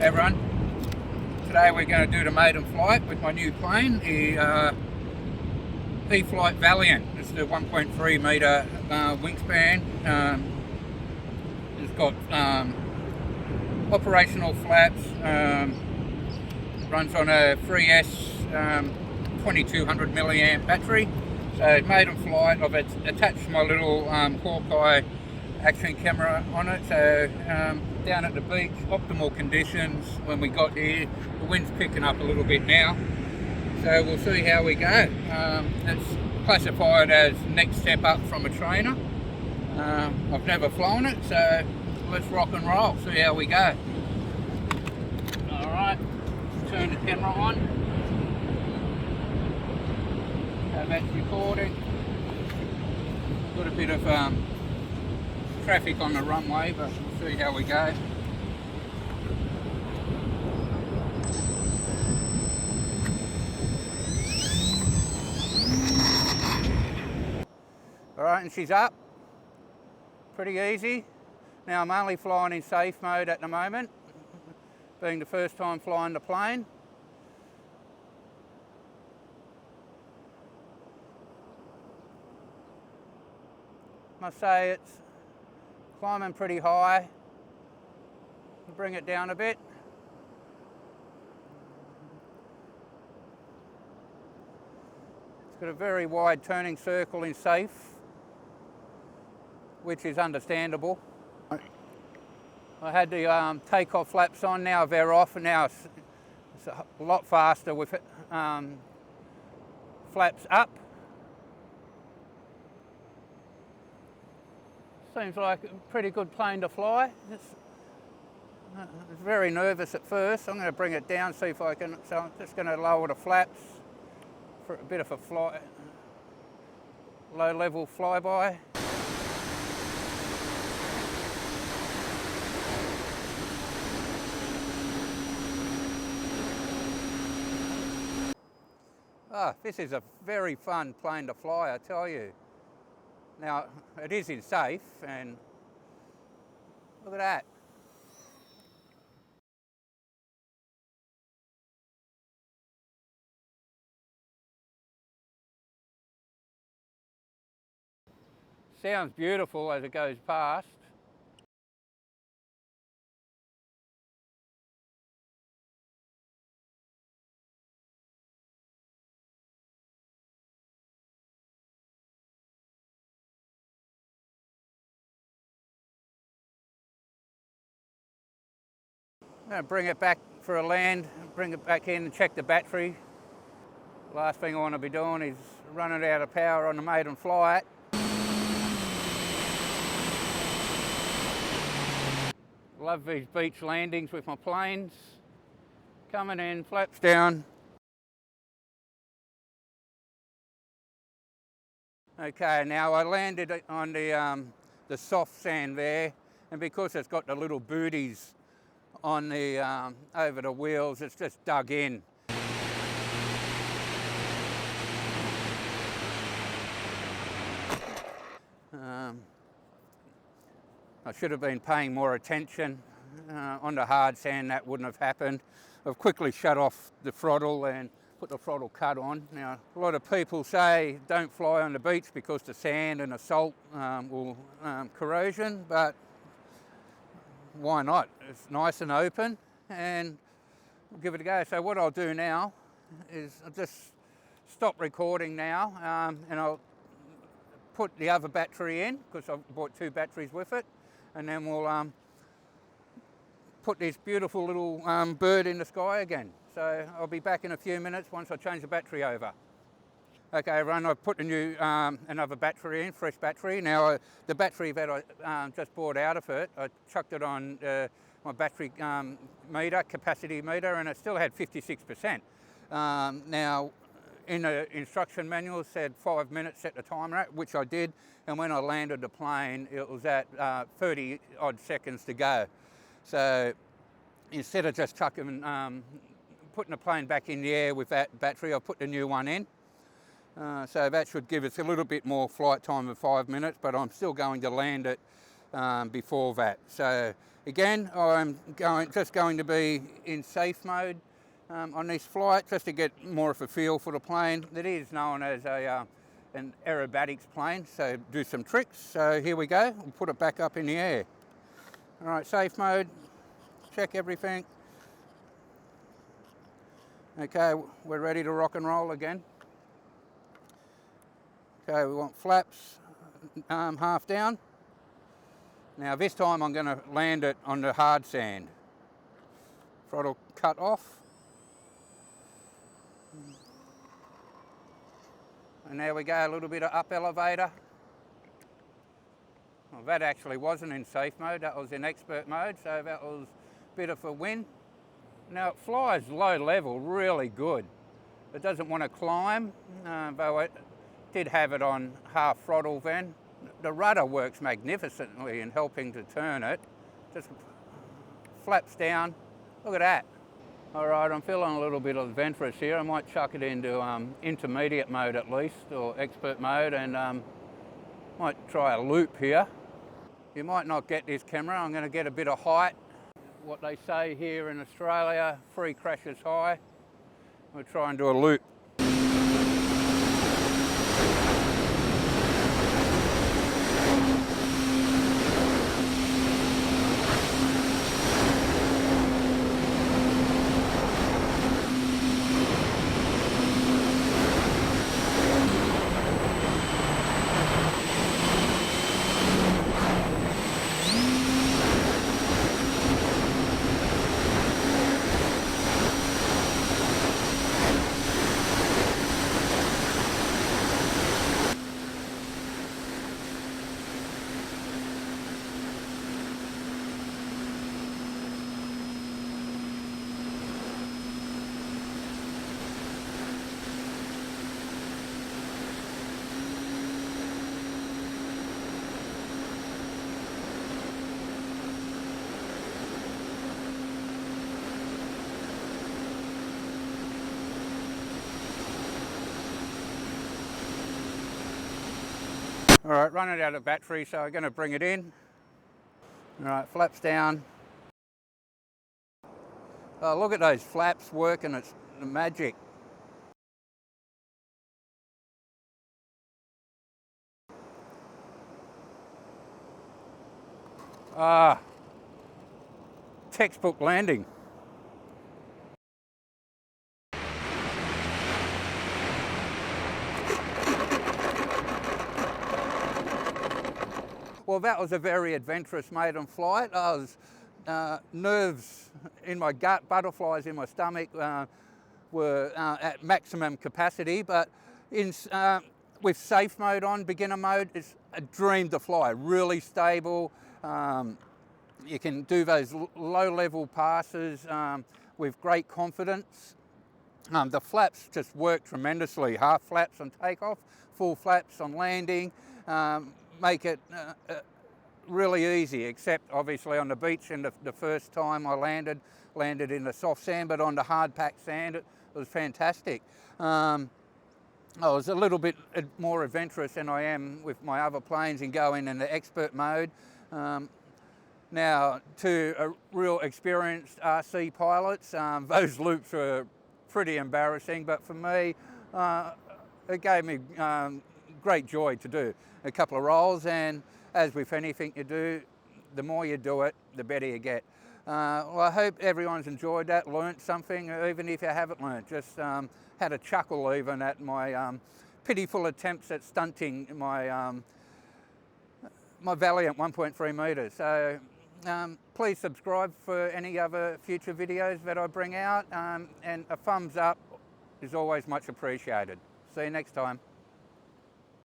everyone. Today we're going to do the maiden flight with my new plane, the E-Flite Valiant. It's the 1.3 metre wingspan. It's got operational flaps, runs on a 3S 2200 milliamp battery. So maiden flight, I've attached my little Hawkeye action camera on it. So down at the beach, optimal conditions when we got here. The wind's picking up a little bit now, so we'll see how we go. It's classified as next step up from a trainer. I've never flown it, so let's rock and roll, see how we go. Alright, turn the camera on. So that's recording. Got a bit of traffic on the runway, but we'll see how we go. Alright, and she's up. Pretty easy. Now I'm only flying in safe mode at the moment, being the first time flying the plane. Must say it's climbing pretty high. Bring it down a bit. It's got a very wide turning circle in safe, which is understandable. I had the takeoff flaps on, now they're off, and now it's a lot faster with it, flaps up. Seems like a pretty good plane to fly. It's very nervous at first. I'm going to bring it down, see if I can. So I'm just going to lower the flaps for a bit of a fly, low level flyby. Ah, this is a very fun plane to fly, I tell you. Now, it is in safe, and look at that. Sounds beautiful as it goes past. I'm going to bring it back for a land, bring it back in and check the battery. Last thing I want to be doing is running out of power on the maiden flight. Love these beach landings with my planes. Coming in, flaps down. Okay, now I landed on the soft sand there, and because it's got the little booties on the over the wheels, it's just dug in. I should have been paying more attention on the hard sand. That wouldn't have happened. I've quickly shut off the throttle and put the throttle cut on. Now, a lot of people say don't fly on the beach because the sand and the salt will corrosion, but why not? It's nice and open, and we'll give it a go. So what I'll do now is I'll just stop recording now, and I'll put the other battery in, because I've bought two batteries with it, and then we'll put this beautiful little bird in the sky again. So I'll be back in a few minutes once I change the battery over. Okay, everyone, I've put a new, another battery in, fresh battery. Now, the battery that I just bought out of it, I chucked it on my battery meter, capacity meter, and it still had 56%. Now, in the instruction manual, it said 5 minutes, set the timer at, which I did, and when I landed the plane, it was at 30 odd seconds to go. So instead of just chucking, putting the plane back in the air with that battery, I put the new one in. So that should give us a little bit more flight time of 5 minutes, but I'm still going to land it before that. So Again, I'm just going to be in safe mode on this flight, just to get more of a feel for the plane. It is known as an aerobatics plane, so do some tricks. So here we go, we'll put it back up in the air. All right, safe mode, check everything. Okay, we're ready to rock and roll again. Okay, we want flaps half down. Now this time I'm going to land it on the hard sand. Throttle cut off. And there we go, a little bit of up elevator. Well, that actually wasn't in safe mode, that was in expert mode, so that was a bit of a win. Now it flies low level really good. It doesn't want to climb, though it did have it on half throttle then. The rudder works magnificently in helping to turn it. Just flaps down, look at that. All right, I'm feeling a little bit adventurous here. I might chuck it into intermediate mode at least, or expert mode, and might try a loop here. You might not get this camera, I'm going to get a bit of height. What they say here in Australia, 3 crashes high. We'll try and do a loop. All right, running out of battery, so I'm going to bring it in. All right, flaps down. Oh, look at those flaps working, it's magic. Ah, textbook landing. Well, that was a very adventurous maiden flight. I was nerves in my gut, butterflies in my stomach were at maximum capacity, but with safe mode on, beginner mode, it's a dream to fly, really stable. You can do those low-level passes with great confidence. The flaps just work tremendously, half flaps on takeoff, full flaps on landing. Make it really easy, except obviously on the beach. And the first time I landed in the soft sand, but on the hard packed sand, it was fantastic. I was a little bit more adventurous than I am with my other planes in going in the expert mode. Now, to real experienced RC pilots, those loops were pretty embarrassing, but for me, it gave me great joy to do a couple of rolls, and as with anything you do, the more you do it, the better you get. Well, I hope everyone's enjoyed that, learnt something, even if you haven't learnt, just had a chuckle even at my pitiful attempts at stunting my my Valiant 1.3 metres. So please subscribe for any other future videos that I bring out, and a thumbs up is always much appreciated. See you next time.